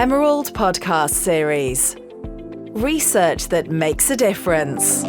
Emerald podcast series. Research that makes a difference.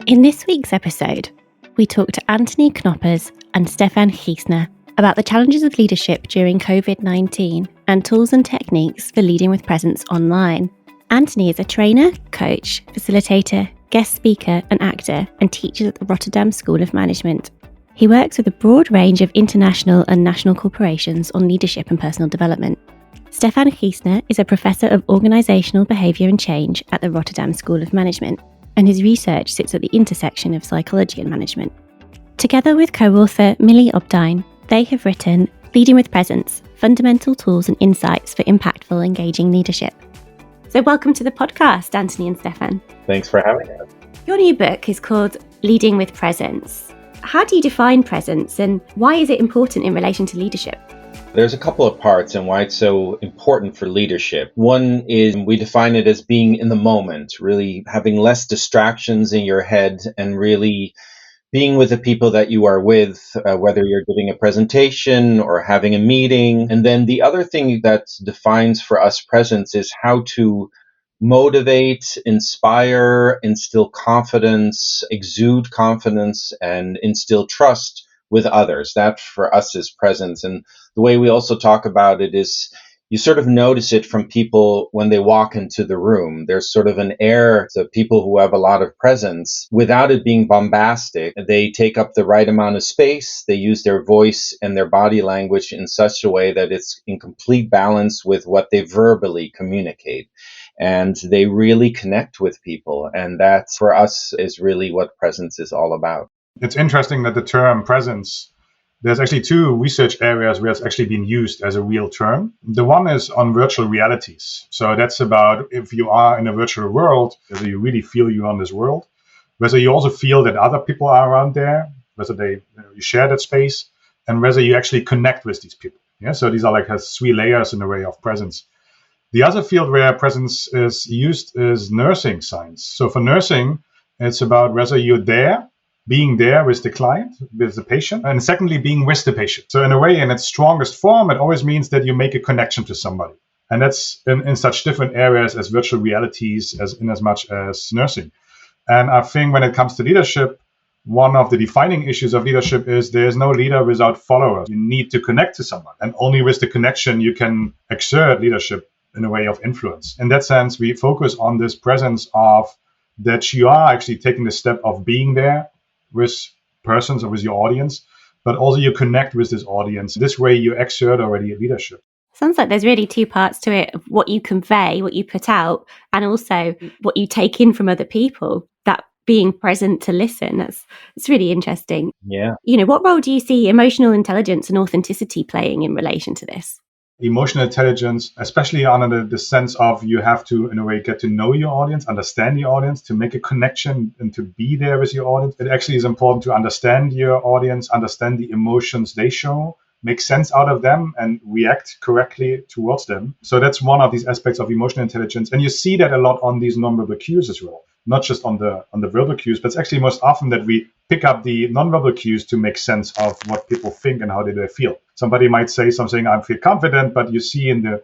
In this week's episode, we talk to Antonie Knoppers and Steffen Giessner about the challenges of leadership during COVID-19 and tools and techniques for leading with presence online. Antonie is a trainer, coach, facilitator, guest speaker and actor, and teaches at the Rotterdam School of Management. He works with a broad range of international and national corporations on leadership and personal development. Steffen Giessner is a professor of organisational behaviour and change at the Rotterdam School of Management, and his research sits at the intersection of psychology and management. Together with co-author Milly Obdeijn, they have written Leading with Presence, Fundamental Tools and Insights for Impactful Engaging Leadership. So welcome to the podcast, Antonie and Steffen. Thanks for having us. Your new book is called Leading with Presence. How do you define presence and why is it important in relation to leadership? There's a couple of parts and why it's so important for leadership. One is we define it as being in the moment, really having less distractions in your head and really being with the people that you are with, whether you're giving a presentation or having a meeting. And then the other thing that defines for us presence is how to motivate, inspire, instill confidence, exude confidence, and instill trust with others. That for us is presence. And the way we also talk about it is you sort of notice it from people when they walk into the room. There's sort of an air to people who have a lot of presence without it being bombastic. They take up the right amount of space. They use their voice and their body language in such a way that it's in complete balance with what they verbally communicate. And they really connect with people. And that for us is really what presence is all about. It's interesting that the term presence, there's actually two research areas where it's actually been used as a real term. The one is on virtual realities. So that's about if you are in a virtual world, whether you really feel you're on this world, whether you also feel that other people are around there, whether you share that space, and whether you actually connect with these people. Yeah. So these are like has three layers in a way of presence. The other field where presence is used is nursing science. So for nursing, it's about whether you're there, being there with the client, with the patient, and secondly, being with the patient. So in a way, in its strongest form, it always means that you make a connection to somebody. And that's in such different areas as virtual realities, as much as nursing. And I think when it comes to leadership, one of the defining issues of leadership is there is no leader without followers. You need to connect to someone. And only with the connection, you can exert leadership in a way of influence. In that sense, we focus on this presence of that you are actually taking the step of being there with persons or with your audience, but also you connect with this audience. This way you exert already leadership. Sounds like there's really two parts to it, of what you convey, what you put out, and also what you take in from other people. That being present to listen, it's really interesting. Yeah. What role do you see emotional intelligence and authenticity playing in relation to this? Emotional intelligence, especially under the sense of you have to, in a way, get to know your audience, understand your audience, to make a connection and to be there with your audience. It actually is important to understand your audience, understand the emotions they show, make sense out of them and react correctly towards them. So that's one of these aspects of emotional intelligence. And you see that a lot on these nonverbal cues as well. Not just on the verbal cues, but it's actually most often that we pick up the nonverbal cues to make sense of what people think and how they feel. Somebody might say something, I feel confident, but you see in the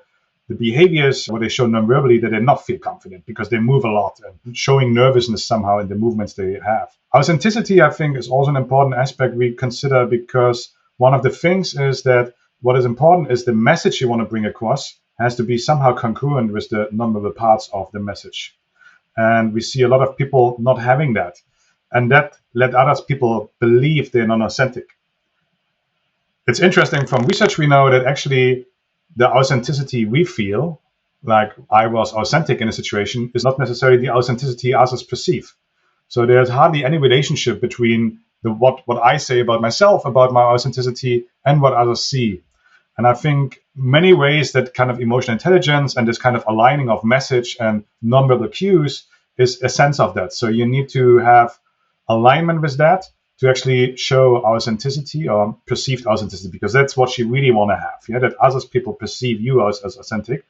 behaviors where they show nonverbally that they not feel confident because they move a lot and showing nervousness somehow in the movements they have. Authenticity, I think, is also an important aspect we consider because one of the things is that what is important is the message you want to bring across has to be somehow congruent with the nonverbal parts of the message. And we see a lot of people not having that. And that let other people believe they're non-authentic. It's interesting from research we know that actually the authenticity we feel, like I was authentic in a situation, is not necessarily the authenticity others perceive. So there's hardly any relationship between what I say about myself, about my authenticity, and what others see. And I think many ways that kind of emotional intelligence and this kind of aligning of message and nonverbal cues is a sense of that. So you need to have alignment with that to actually show authenticity or perceived authenticity, because that's what you really want to have. Yeah, that others people perceive you as authentic.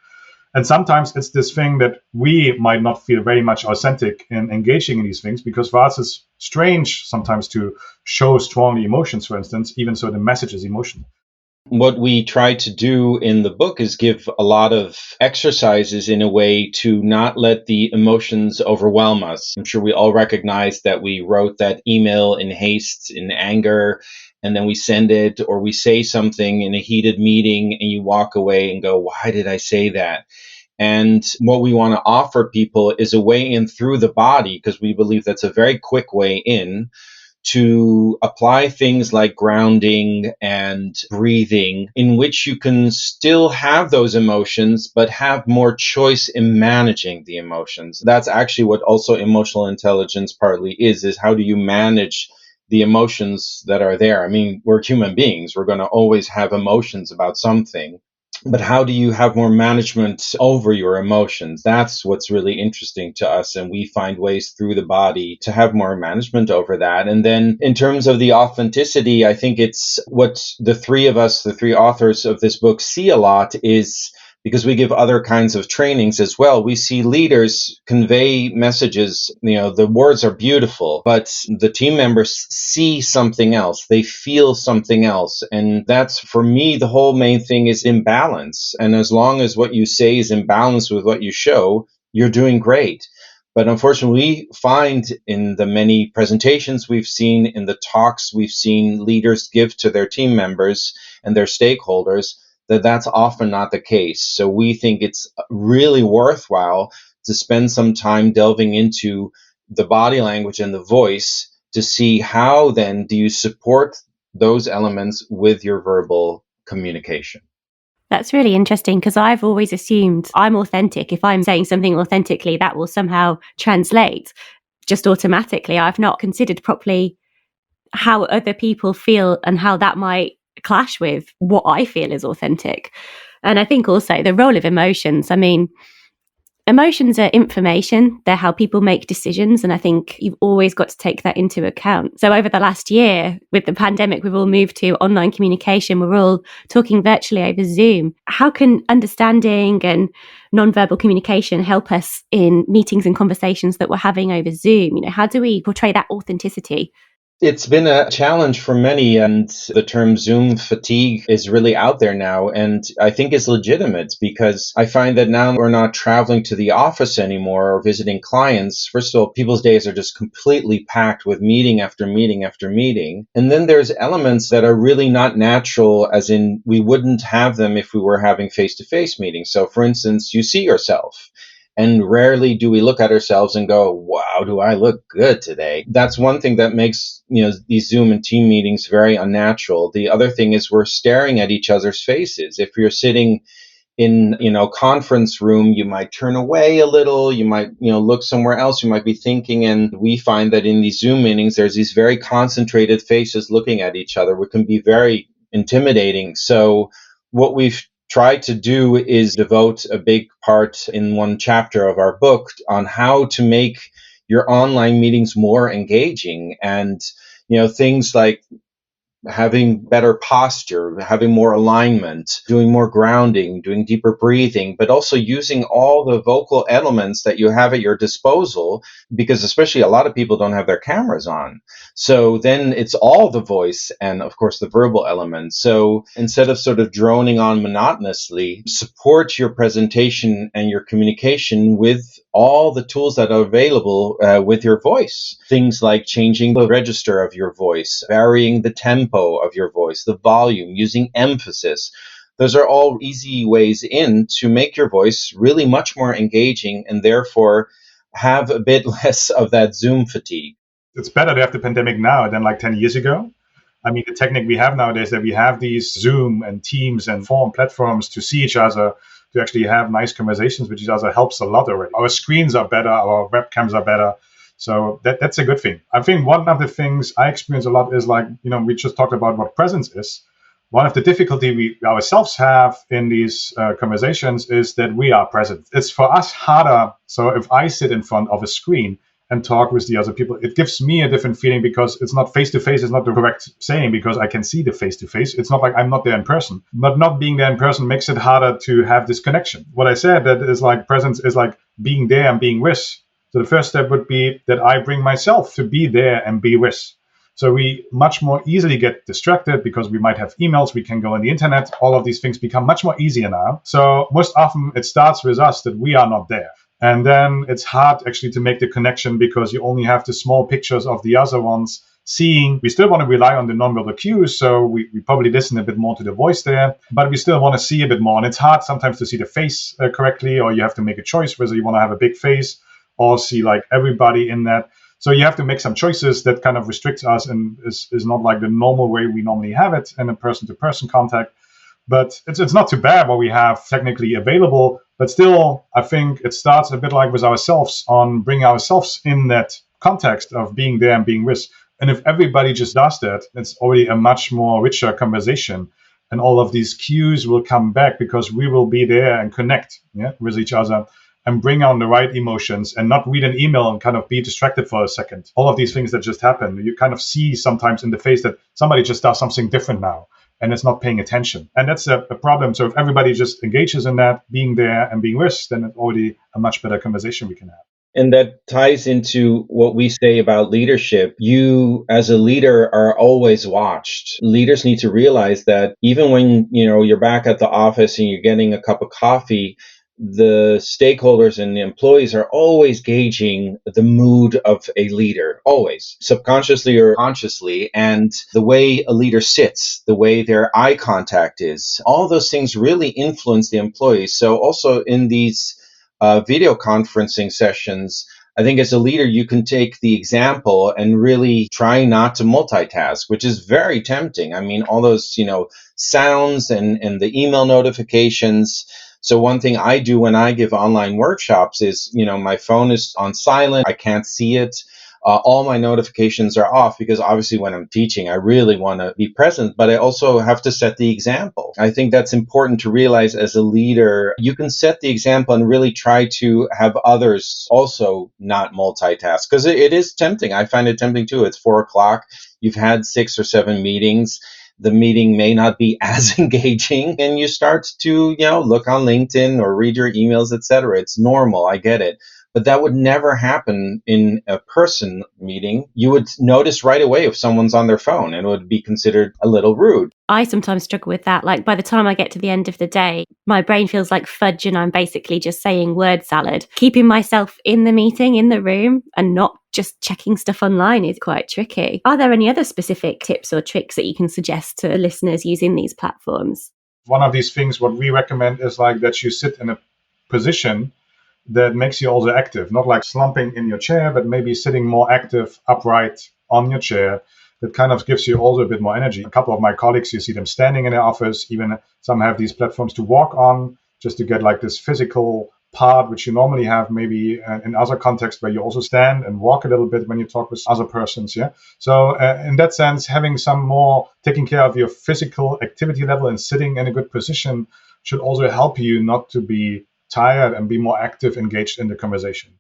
And sometimes it's this thing that we might not feel very much authentic in engaging in these things, because for us it's strange sometimes to show strongly emotions, for instance, even so the message is emotional. What we try to do in the book is give a lot of exercises in a way to not let the emotions overwhelm us. I'm sure we all recognize that we wrote that email in haste, in anger, and then we send it, or we say something in a heated meeting and you walk away and go, why did I say that? And what we want to offer people is a way in through the body, because we believe that's a very quick way in, to apply things like grounding and breathing, in which you can still have those emotions, but have more choice in managing the emotions. That's actually what also emotional intelligence partly is how do you manage the emotions that are there? I mean, we're human beings. We're going to always have emotions about something. But how do you have more management over your emotions? That's what's really interesting to us. And we find ways through the body to have more management over that. And then in terms of the authenticity, I think it's what the three of us, the three authors of this book, see a lot is, because we give other kinds of trainings as well, we see leaders convey messages. The words are beautiful, but the team members see something else. They feel something else. And that's, for me, the whole main thing is imbalance. And as long as what you say is in balance with what you show, you're doing great. But unfortunately, we find in the many presentations we've seen, in the talks we've seen leaders give to their team members and their stakeholders, that's often not the case. So we think it's really worthwhile to spend some time delving into the body language and the voice to see how then do you support those elements with your verbal communication. That's really interesting, because I've always assumed I'm authentic. If I'm saying something authentically, that will somehow translate just automatically. I've not considered properly how other people feel and how that might clash with what I feel is authentic. And I think also the role of emotions. I mean, emotions are information. They're how people make decisions. And I think you've always got to take that into account. So over the last year, with the pandemic, we've all moved to online communication. We're all talking virtually over Zoom. How can understanding and nonverbal communication help us in meetings and conversations that we're having over Zoom? How do we portray that authenticity? It's been a challenge for many, and the term Zoom fatigue is really out there now, and I think it's legitimate, because I find that now we're not traveling to the office anymore or visiting clients. First of all, people's days are just completely packed with meeting after meeting after meeting. And then there's elements that are really not natural, as in we wouldn't have them if we were having face-to-face meetings. So for instance, you see yourself. And rarely do we look at ourselves and go, wow, do I look good today? That's one thing that makes, these Zoom and team meetings very unnatural. The other thing is we're staring at each other's faces. If you're sitting in, conference room, you might turn away a little, you might, look somewhere else, you might be thinking. And we find that in these Zoom meetings, there's these very concentrated faces looking at each other, which can be very intimidating. So what we've tried to do is devote a big part in one chapter of our book on how to make your online meetings more engaging, and things like having better posture, having more alignment, doing more grounding, doing deeper breathing, but also using all the vocal elements that you have at your disposal, because especially a lot of people don't have their cameras on. So then it's all the voice and, of course, the verbal elements. So instead of sort of droning on monotonously, support your presentation and your communication with all the tools that are available with your voice. Things like changing the register of your voice, varying the tempo of your voice, the volume, using emphasis. Those are all easy ways in to make your voice really much more engaging, and therefore have a bit less of that Zoom fatigue. It's better to have the pandemic now than like 10 years ago. I mean, the technique we have nowadays, that we have these Zoom and Teams and forum platforms to see each other, to actually have nice conversations with each other, helps a lot already. Our screens are better, our webcams are better. So that's a good thing. I think one of the things I experience a lot is, like, we just talked about what presence is. One of the difficulty we ourselves have in these conversations is that we are present. It's for us harder. So if I sit in front of a screen and talk with the other people. It gives me a different feeling because it's not face to face. It's not the correct saying because I can see the face to face. It's not like I'm not there in person, but not being there in person makes it harder to have this connection. What I said, that is like presence is like being there and being with. So the first step would be that I bring myself to be there and be with. So we much more easily get distracted because we might have emails, we can go on the internet. All of these things become much more easier now. So most often it starts with us that we are not there. And then it's hard actually to make the connection because you only have the small pictures of the other ones seeing. We still want to rely on the nonverbal cues, so we probably listen a bit more to the voice there, but we still want to see a bit more. And it's hard sometimes to see the face correctly, or you have to make a choice whether you want to have a big face or see like everybody in that. So you have to make some choices that kind of restricts us and is not like the normal way we normally have it in a person-to-person contact. But it's not too bad what we have technically available. But still, I think it starts a bit like with ourselves on bringing ourselves in that context of being there and being with. And if everybody just does that, it's already a much more richer conversation. And all of these cues will come back because we will be there and connect with each other and bring on the right emotions and not read an email and kind of be distracted for a second. All of these things that just happen, you kind of see sometimes in the face that somebody just does something different now and it's not paying attention. And that's a problem. So if everybody just engages in that, being there and being with, then it's already a much better conversation we can have. And that ties into what we say about leadership. You, as a leader, are always watched. Leaders need to realize that even when, you're back at the office and you're getting a cup of coffee, the stakeholders and the employees are always gauging the mood of a leader, always, subconsciously or consciously, and the way a leader sits, the way their eye contact is. All those things really influence the employees. So also in these video conferencing sessions, I think as a leader, you can take the example and really try not to multitask, which is very tempting. I mean, all those, sounds and the email notifications. So one thing I do when I give online workshops is, my phone is on silent. I can't see it. All my notifications are off because obviously when I'm teaching, I really want to be present, but I also have to set the example. I think that's important to realize as a leader. You can set the example and really try to have others also not multitask because it is tempting. I find it tempting too. It's 4:00. You've had 6 or 7 meetings. The meeting may not be as engaging and you start to, look on LinkedIn or read your emails, etc. It's normal. I get it. But that would never happen in a person meeting. You would notice right away if someone's on their phone and it would be considered a little rude. I sometimes struggle with that. Like by the time I get to the end of the day, my brain feels like fudge and I'm basically just saying word salad. Keeping myself in the meeting, in the room, and not just checking stuff online is quite tricky. Are there any other specific tips or tricks that you can suggest to listeners using these platforms? One of these things, what we recommend is like that you sit in a position that makes you also active, not like slumping in your chair, but maybe sitting more active, upright on your chair. That kind of gives you also a bit more energy. A couple of my colleagues, you see them standing in their office, even some have these platforms to walk on, just to get like this physical part, which you normally have maybe in other contexts where you also stand and walk a little bit when you talk with other persons. Yeah. So in that sense, having some more taking care of your physical activity level and sitting in a good position should also help you not to be tired and be more active, engaged in the conversation.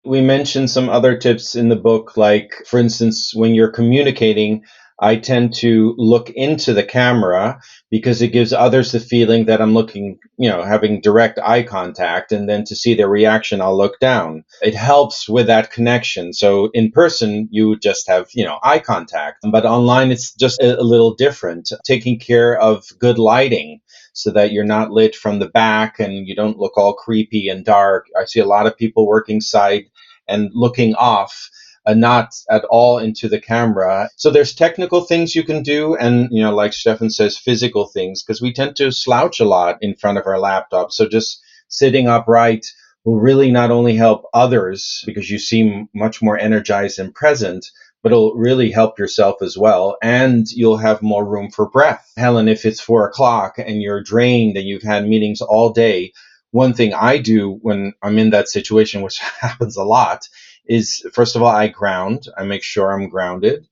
We mentioned some other tips in the book, like, for instance, when you're communicating, I tend to look into the camera because it gives others the feeling that I'm looking, having direct eye contact, and then to see their reaction, I'll look down. It helps with that connection. So in person, you just have, eye contact, but online, it's just a little different. Taking care of good lighting so that you're not lit from the back and you don't look all creepy and dark. I see a lot of people working side and looking off, not at all into the camera. So there's technical things you can do. And, like Steffen says, physical things, because we tend to slouch a lot in front of our laptop. So just sitting upright will really not only help others because you seem much more energized and present, but it'll really help yourself as well. And you'll have more room for breath. Helen, if it's 4:00 and you're drained and you've had meetings all day, one thing I do when I'm in that situation, which happens a lot, is first of all, I ground. I make sure I'm grounded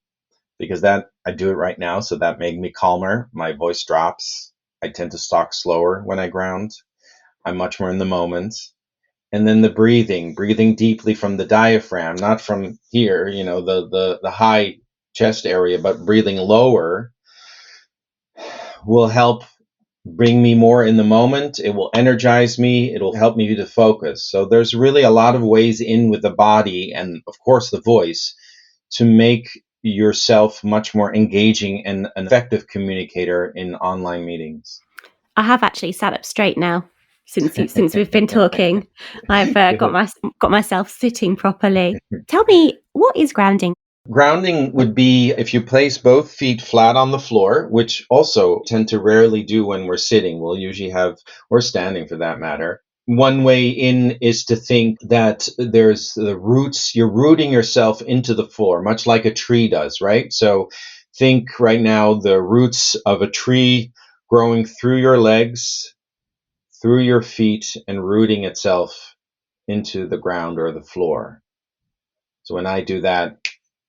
because that I do it right now. So that made me calmer. My voice drops. I tend to talk slower when I ground. I'm much more in the moment. And then the breathing deeply from the diaphragm, not from here, the high chest area, but breathing lower will help bring me more in the moment. It will energize me. It'll help me to focus. So there's really a lot of ways in with the body and, of course, the voice to make yourself much more engaging and an effective communicator in online meetings. I have actually sat up straight now since we've been talking. I've got myself sitting properly. Tell me, what is grounding? Grounding would be if you place both feet flat on the floor, which also tend to rarely do when we're sitting. We'll usually have, or standing for that matter. One way in is to think that there's the roots, you're rooting yourself into the floor, much like a tree does, right? So think right now the roots of a tree growing through your legs, through your feet, and rooting itself into the ground or the floor. So when I do that,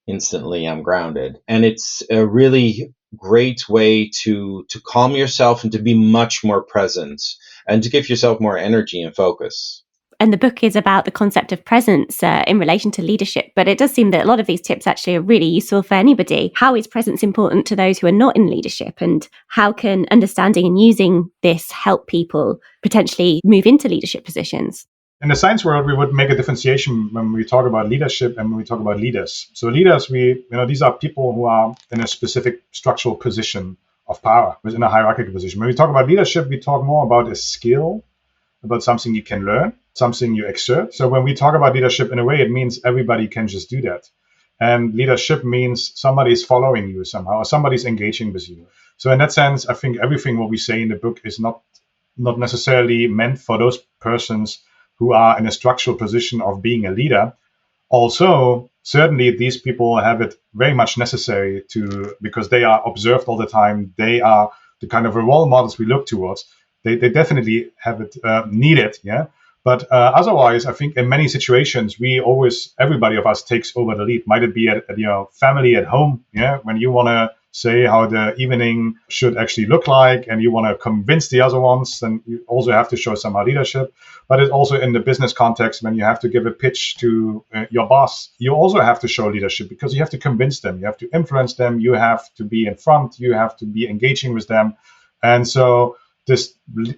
instantly I'm grounded. And it's a really great way to calm yourself and to be much more present and to give yourself more energy and focus. And the book is about the concept of presence in relation to leadership. But it does seem that a lot of these tips actually are really useful for anybody. How is presence important to those who are not in leadership? And how can understanding and using this help people potentially move into leadership positions? In the science world, we would make a differentiation when we talk about leadership and when we talk about leaders. So leaders, these are people who are in a specific structural position of power, within a hierarchical position. When we talk about leadership, we talk more about a skill, about something you can learn, something you exert. So when we talk about leadership, in a way, it means everybody can just do that. And leadership means somebody's following you somehow, or somebody's engaging with you. So in that sense, I think everything what we say in the book is not necessarily meant for those persons who are in a structural position of being a leader. Also, certainly these people have it very much necessary because they are observed all the time. They are the kind of role models we look towards. They definitely have it needed, yeah. But otherwise, I think in many situations, everybody of us takes over the lead. Might it be at family at home, yeah, when you want to say how the evening should actually look like and you want to convince the other ones, then you also have to show some leadership. But it's also in the business context when you have to give a pitch to your boss, you also have to show leadership because you have to convince them, you have to influence them, you have to be in front, you have to be engaging with them. And so this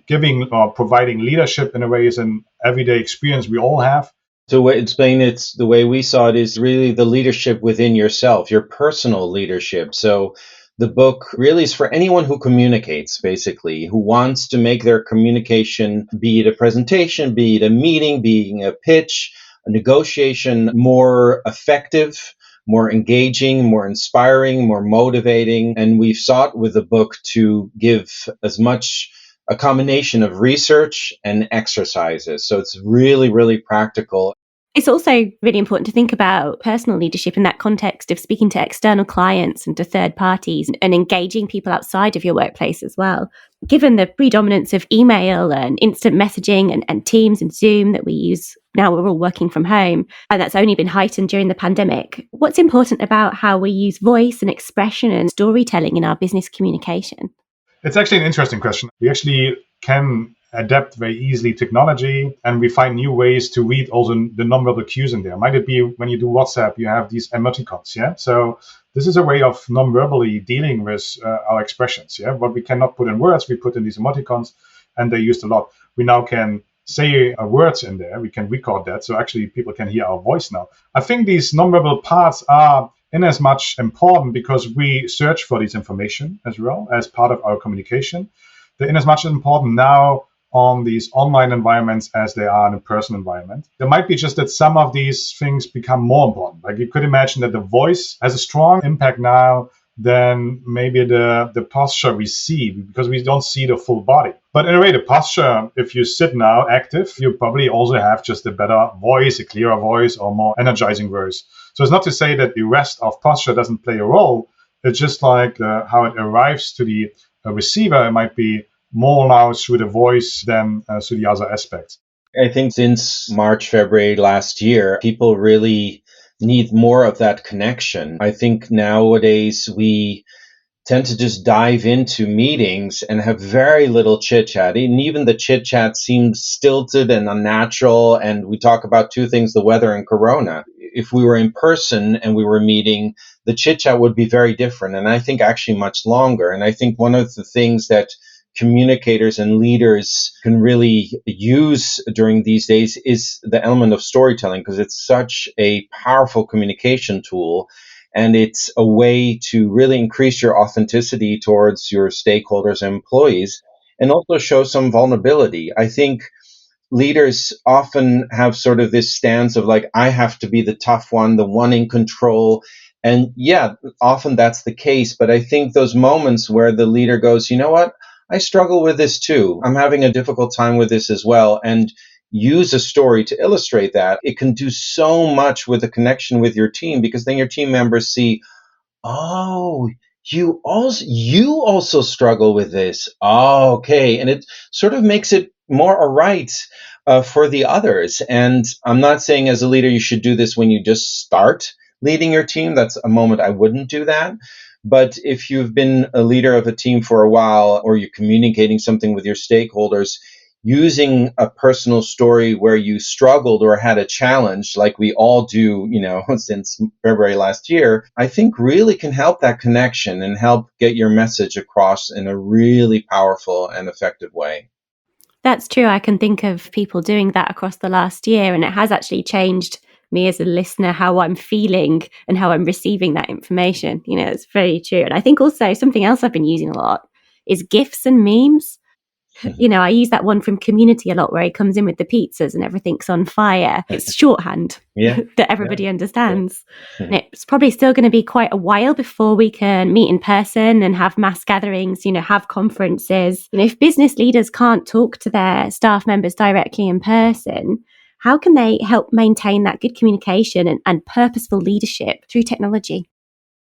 giving or providing leadership in a way is an everyday experience we all have. To explain it, the way we saw it is really the leadership within yourself, your personal leadership. So the book really is for anyone who communicates, basically, who wants to make their communication, be it a presentation, be it a meeting, being a pitch, a negotiation, more effective, more engaging, more inspiring, more motivating. And we've sought with the book to give as much a combination of research and exercises. So it's really, really practical. It's also really important to think about personal leadership in that context of speaking to external clients and to third parties and engaging people outside of your workplace as well. Given the predominance of email and instant messaging and Teams and Zoom that we use now, we're all working from home, and that's only been heightened during the pandemic. What's important about how we use voice and expression and storytelling in our business communication? It's actually an interesting question. We actually can adapt very easily technology, and we find new ways to read also the nonverbal cues in there. Might it be when you do WhatsApp, you have these emoticons, yeah? So this is a way of nonverbally dealing with our expressions, yeah? What we cannot put in words, we put in these emoticons, and they're used a lot. We now can say words in there, we can record that, so actually people can hear our voice now. I think these nonverbal parts are in as much important because we search for this information as well as part of our communication. They're in as much important now on these online environments as they are in a personal environment. There might be just that some of these things become more important. Like you could imagine that the voice has a strong impact now than maybe the posture we see, because we don't see the full body. But in a way, the posture, if you sit now active, you probably also have just a better voice, a clearer voice, or more energizing voice. So it's not to say that the rest of posture doesn't play a role. It's just like how it arrives to the receiver. It might be more now through the voice than through the other aspects. I think since March, February last year, people really need more of that connection. I think nowadays we tend to just dive into meetings and have very little chit chat. And even the chit chat seems stilted and unnatural. And we talk about two things, the weather and Corona. If we were in person and we were meeting, the chit chat would be very different. And I think actually much longer. And I think one of the things that communicators and leaders can really use during these days is the element of storytelling, because it's such a powerful communication tool. And it's a way to really increase your authenticity towards your stakeholders and employees, and also show some vulnerability. I think leaders often have sort of this stance of like, I have to be the tough one, the one in control. And yeah, often that's the case. But I think those moments where the leader goes, you know what, I struggle with this too. I'm having a difficult time with this as well. And use a story to illustrate that. It can do so much with the connection with your team, because then your team members see, oh, you also struggle with this. Oh, okay. And it sort of makes it more alright for the others. And I'm not saying as a leader you should do this when you just start leading your team. That's a moment I wouldn't do that. But if you've been a leader of a team for a while, or you're communicating something with your stakeholders, using a personal story where you struggled or had a challenge, like we all do, since February last year, I think really can help that connection and help get your message across in a really powerful and effective way. That's true. I can think of people doing that across the last year, and it has actually changed me as a listener, how I'm feeling and how I'm receiving that information. It's very true. And I think also something else I've been using a lot is GIFs and memes. I use that one from Community a lot, where he comes in with the pizzas and everything's on fire. It's shorthand that everybody understands. Yeah. And it's probably still going to be quite a while before we can meet in person and have mass gatherings, have conferences. If business leaders can't talk to their staff members directly in person, how can they help maintain that good communication and purposeful leadership through technology?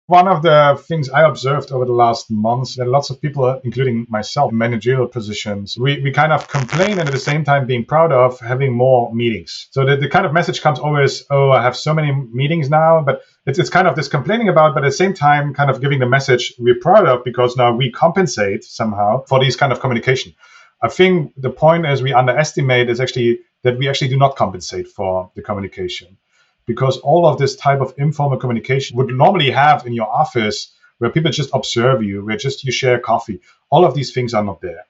One of the things I observed over the last months, that lots of people, including myself, in managerial positions, we kind of complain and at the same time being proud of having more meetings. So the kind of message comes always, oh, I have so many meetings now, but it's kind of this complaining about, but at the same time kind of giving the message we're proud of, because now we compensate somehow for these kind of communication. I think the point is we underestimate is actually that we actually do not compensate for the communication. Because all of this type of informal communication would normally have in your office, where people just observe you, where just you share coffee. All of these things are not there.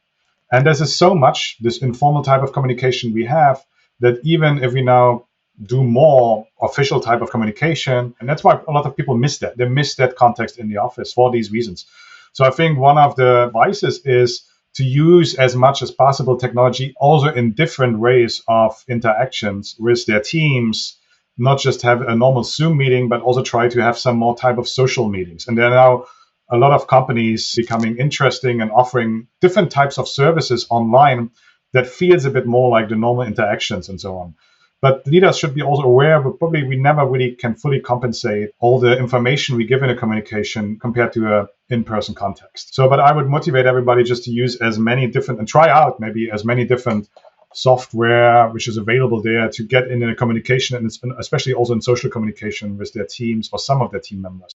And there's so much, this informal type of communication we have, that even if we now do more official type of communication, and that's why a lot of people miss that. They miss that context in the office for these reasons. So I think one of the advices is to use as much as possible technology also in different ways of interactions with their teams, not just have a normal Zoom meeting, but also try to have some more type of social meetings. And there are now a lot of companies becoming interesting and offering different types of services online that feels a bit more like the normal interactions and so on. But leaders should be also aware, but probably we never really can fully compensate all the information we give in a communication compared to a in-person context. So, but I would motivate everybody just to use as many different, and try out maybe as many different software which is available there to get in a communication, and especially also in social communication with their teams or some of their team members.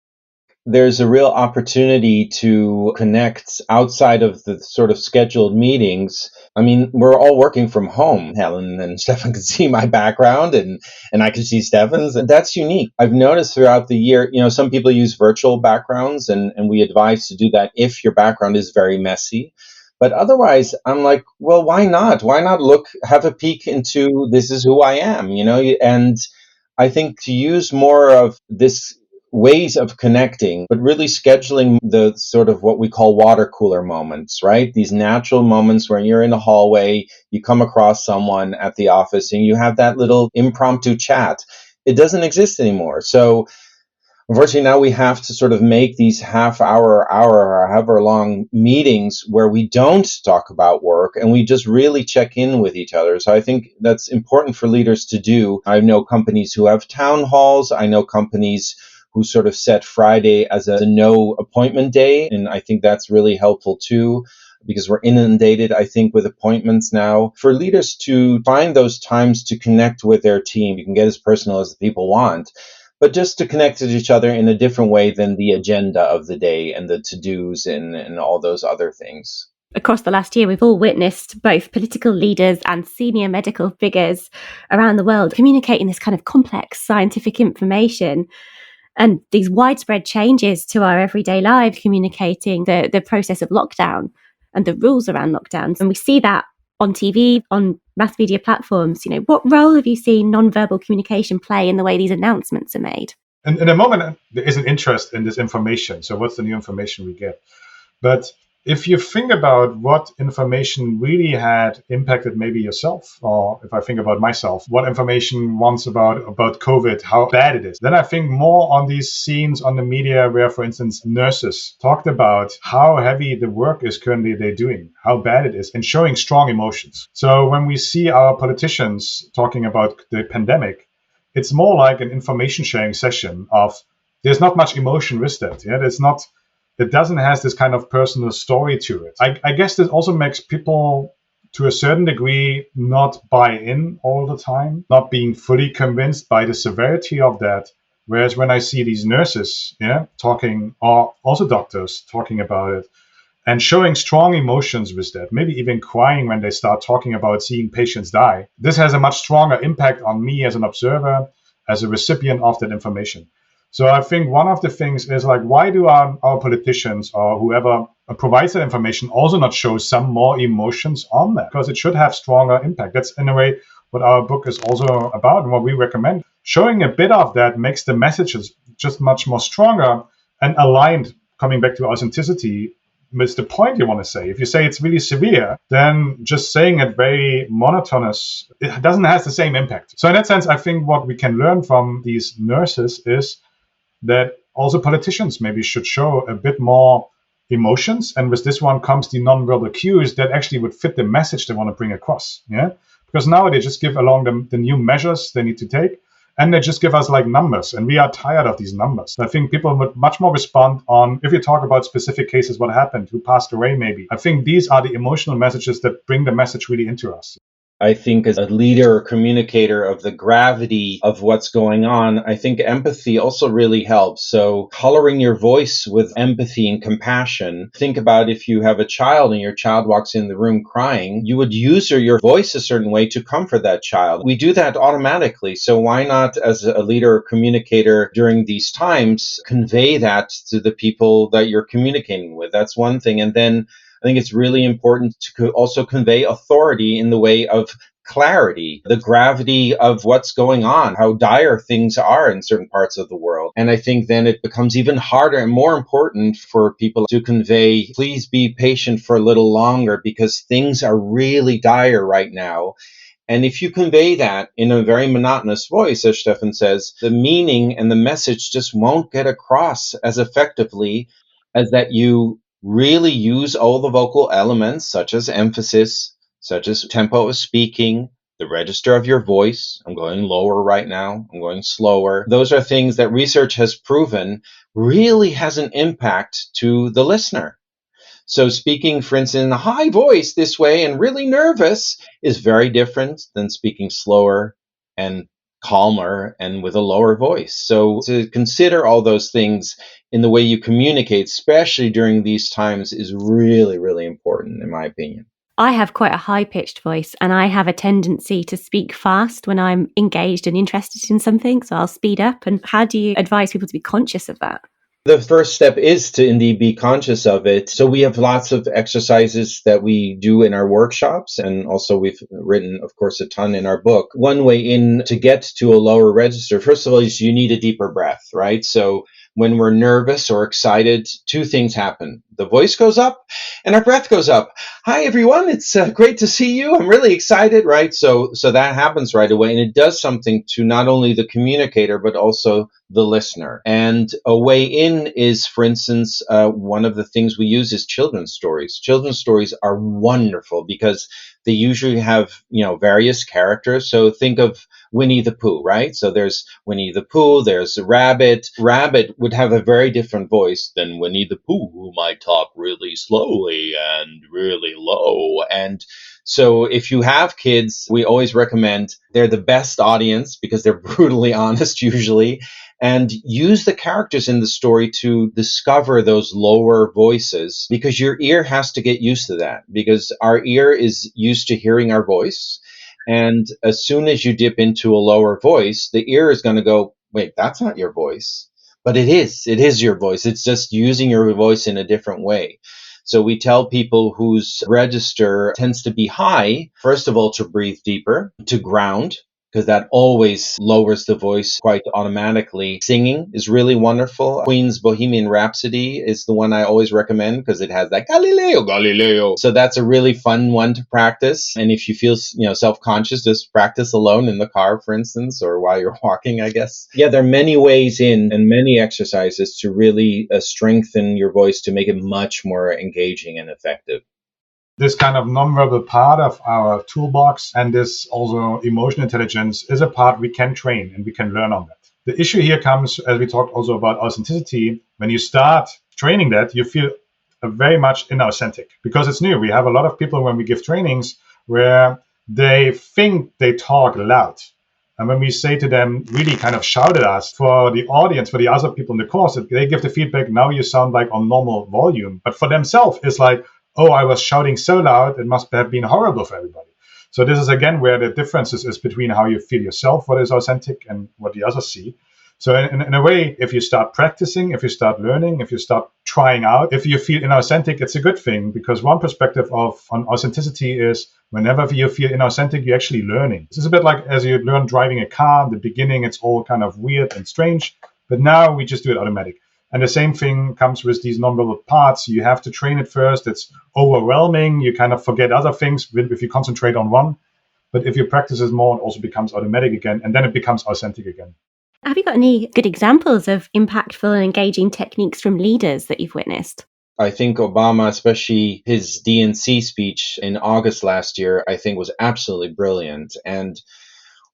There's a real opportunity to connect outside of the sort of scheduled meetings. I mean, we're all working from home. Helen and Steffen can see my background, and I can see Steffen's, and that's unique. I've noticed throughout the year, some people use virtual backgrounds, and we advise to do that if your background is very messy. But otherwise, I'm like, well, why not? Why not have a peek into this is who I am, And I think to use more of this ways of connecting, but really scheduling the sort of what we call water cooler moments, right? These natural moments where you're in a hallway, you come across someone at the office and you have that little impromptu chat. It doesn't exist anymore. So unfortunately, now we have to sort of make these hour, or however long meetings where we don't talk about work and we just really check in with each other. So I think that's important for leaders to do. I know companies who have town halls. I know companies who sort of set Friday as a no appointment day. And I think that's really helpful too, because we're inundated, I think, with appointments now. For leaders to find those times to connect with their team, you can get as personal as the people want. but just to connect with each other in a different way than the agenda of the day and the to-dos and all those other things. Across the last year, we've all witnessed both political leaders and senior medical figures around the world communicating this kind of complex scientific information and these widespread changes to our everyday lives, communicating the process of lockdown and the rules around lockdowns. And we see that on TV, on mass media platforms. What role have you seen nonverbal communication play in the way these announcements are made? In the moment, there is an interest in this information. So what's the new information we get? But if you think about what information really had impacted maybe yourself, or if I think about myself, what information once about COVID, how bad it is, then I think more on these scenes on the media where, for instance, nurses talked about how heavy the work is currently they're doing, how bad it is, and showing strong emotions. So when we see our politicians talking about the pandemic, it's more like an information sharing session of there's not much emotion with that. Yeah, it doesn't have this kind of personal story to it. I guess this also makes people, to a certain degree, not buy in all the time, not being fully convinced by the severity of that. Whereas when I see these nurses, talking, or also doctors talking about it, and showing strong emotions with that, maybe even crying when they start talking about seeing patients die, this has a much stronger impact on me as an observer, as a recipient of that information. So I think one of the things is like, why do our politicians or whoever provides that information also not show some more emotions on that? Because it should have stronger impact. That's in a way what our book is also about and what we recommend. Showing a bit of that makes the messages just much more stronger and aligned, coming back to authenticity, with the point you want to say. If you say it's really severe, then just saying it very monotonous, it doesn't have the same impact. So in that sense, I think what we can learn from these nurses is that also politicians maybe should show a bit more emotions. And with this one comes the nonverbal cues that actually would fit the message they want to bring across. Yeah, because now they just give along the new measures they need to take, and they just give us like numbers, and we are tired of these numbers. I think people would much more respond on, if you talk about specific cases, what happened, who passed away maybe. I think these are the emotional messages that bring the message really into us. I think as a leader or communicator of the gravity of what's going on, I think empathy also really helps. So coloring your voice with empathy and compassion. Think about if you have a child and your child walks in the room crying, you would use your voice a certain way to comfort that child. We do that automatically. So why not, as a leader or communicator during these times, convey that to the people that you're communicating with? That's one thing. And then I think it's really important to also convey authority in the way of clarity, the gravity of what's going on, how dire things are in certain parts of the world. And I think then it becomes even harder and more important for people to convey, please be patient for a little longer because things are really dire right now. And if you convey that in a very monotonous voice, as Steffen says, the meaning and the message just won't get across as effectively as that you really use all the vocal elements, such as emphasis, such as tempo of speaking, the register of your voice. I'm going lower right now. I'm going slower. Those are things that research has proven really has an impact to the listener. So speaking, for instance, in a high voice this way and really nervous is very different than speaking slower and calmer and with a lower voice. So to consider all those things in the way you communicate, especially during these times, is really, really important, in my opinion. I have quite a high-pitched voice and I have a tendency to speak fast when I'm engaged and interested in something, so I'll speed up. And how do you advise people to be conscious of that? The first step is to indeed be conscious of it. So we have lots of exercises that we do in our workshops, and also we've written, of course, a ton in our book. One way in to get to a lower register, first of all, is you need a deeper breath, right? So when we're nervous or excited, two things happen. The voice goes up and our breath goes up. Hi, everyone. It's great to see you. I'm really excited, right? So that happens right away. And it does something to not only the communicator, but also the listener. And a way in is, for instance, one of the things we use is children's stories. Children's stories are wonderful because they usually have, various characters. So think of Winnie the Pooh, right? So there's Winnie the Pooh, there's a rabbit. Rabbit would have a very different voice than Winnie the Pooh, who might talk really slowly and really low. And So if you have kids, we always recommend they're the best audience because they're brutally honest usually. And use the characters in the story to discover those lower voices, because your ear has to get used to that, because our ear is used to hearing our voice. And as soon as you dip into a lower voice, the ear is going to go, wait, that's not your voice. But it is your voice. It's just using your voice in a different way. So we tell people whose register tends to be high, first of all, to breathe deeper, to ground, because that always lowers the voice quite automatically. Singing is really wonderful. Queen's Bohemian Rhapsody is the one I always recommend because it has that Galileo, Galileo. So that's a really fun one to practice. And if you feel, self-conscious, just practice alone in the car, for instance, or while you're walking, I guess. Yeah, there are many ways in and many exercises to really strengthen your voice to make it much more engaging and effective. This kind of nonverbal part of our toolbox and this also emotional intelligence is a part we can train and we can learn on that. The issue here comes, as we talked also about authenticity, when you start training that, you feel very much inauthentic because it's new. We have a lot of people when we give trainings where they think they talk loud. And when we say to them, really kind of shout at us, for the audience, for the other people in the course, they give the feedback, now you sound like on normal volume. But for themselves, it's like, oh, I was shouting so loud, it must have been horrible for everybody. So this is, again, where the differences is between how you feel yourself, what is authentic, and what the others see. So in a way, if you start practicing, if you start learning, if you start trying out, if you feel inauthentic, it's a good thing, because one perspective on authenticity is whenever you feel inauthentic, you're actually learning. This is a bit like as you learn driving a car. In the beginning, it's all kind of weird and strange, but now we just do it automatic. And the same thing comes with these nonverbal parts. You have to train it first. It's overwhelming. You kind of forget other things if you concentrate on one. But if you practice it more, it also becomes automatic again. And then it becomes authentic again. Have you got any good examples of impactful and engaging techniques from leaders that you've witnessed? I think Obama, especially his DNC speech in August last year, I think was absolutely brilliant. And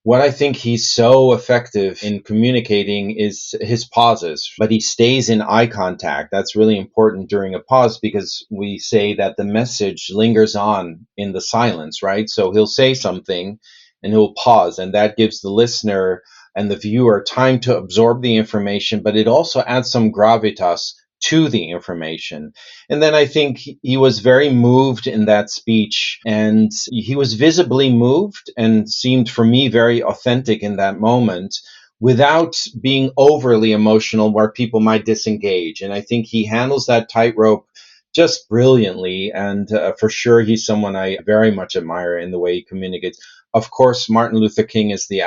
what I think he's so effective in communicating is his pauses, but he stays in eye contact. That's really important during a pause because we say that the message lingers on in the silence, right? So he'll say something and he'll pause, and that gives the listener and the viewer time to absorb the information, but it also adds some gravitas to the information. And then I think he was very moved in that speech, and he was visibly moved and seemed for me very authentic in that moment without being overly emotional where people might disengage. And I think he handles that tightrope just brilliantly. And for sure, he's someone I very much admire in the way he communicates. Of course, Martin Luther King is the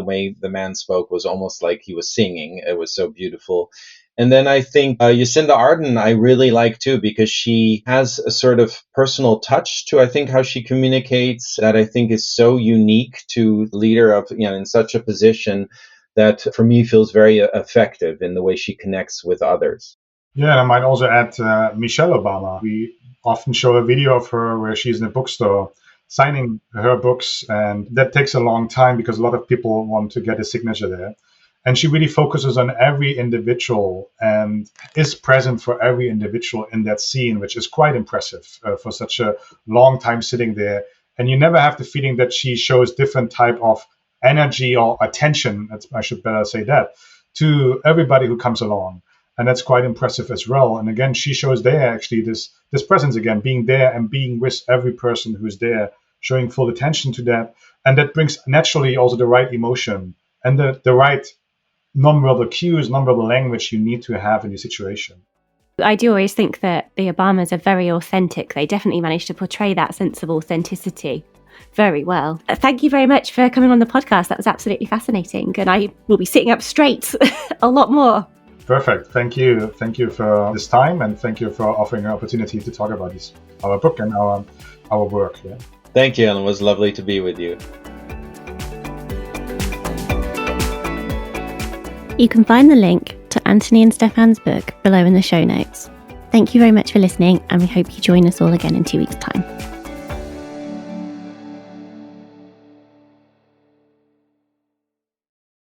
way the man spoke was almost like he was singing. It was so beautiful. And then I think Jacinda Ardern I really like too, because she has a sort of personal touch to, I think, how she communicates that I think is so unique to the leader of, in such a position that for me feels very effective in the way she connects with others. Yeah, and I might also add Michelle Obama. We often show a video of her where she's in a bookstore signing her books, and that takes a long time because a lot of people want to get a signature there. And she really focuses on every individual and is present for every individual in that scene, which is quite impressive for such a long time sitting there. And you never have the feeling that she shows different type of energy or attention, I should better say that, to everybody who comes along. And that's quite impressive as well. And again, she shows there actually this presence again, being there and being with every person who's there, showing full attention to that. And that brings naturally also the right emotion and the right nonverbal cues, nonverbal language you need to have in the situation. I do always think that the Obamas are very authentic. They definitely managed to portray that sense of authenticity very well. Thank you very much for coming on the podcast. That was absolutely fascinating. And I will be sitting up straight a lot more. Perfect. Thank you. Thank you for this time, and thank you for offering an opportunity to talk about our book and our work. Yeah. Thank you, and it was lovely to be with you. You can find the link to Antonie and Steffan's book below in the show notes. Thank you very much for listening, and we hope you join us all again in 2 weeks' time.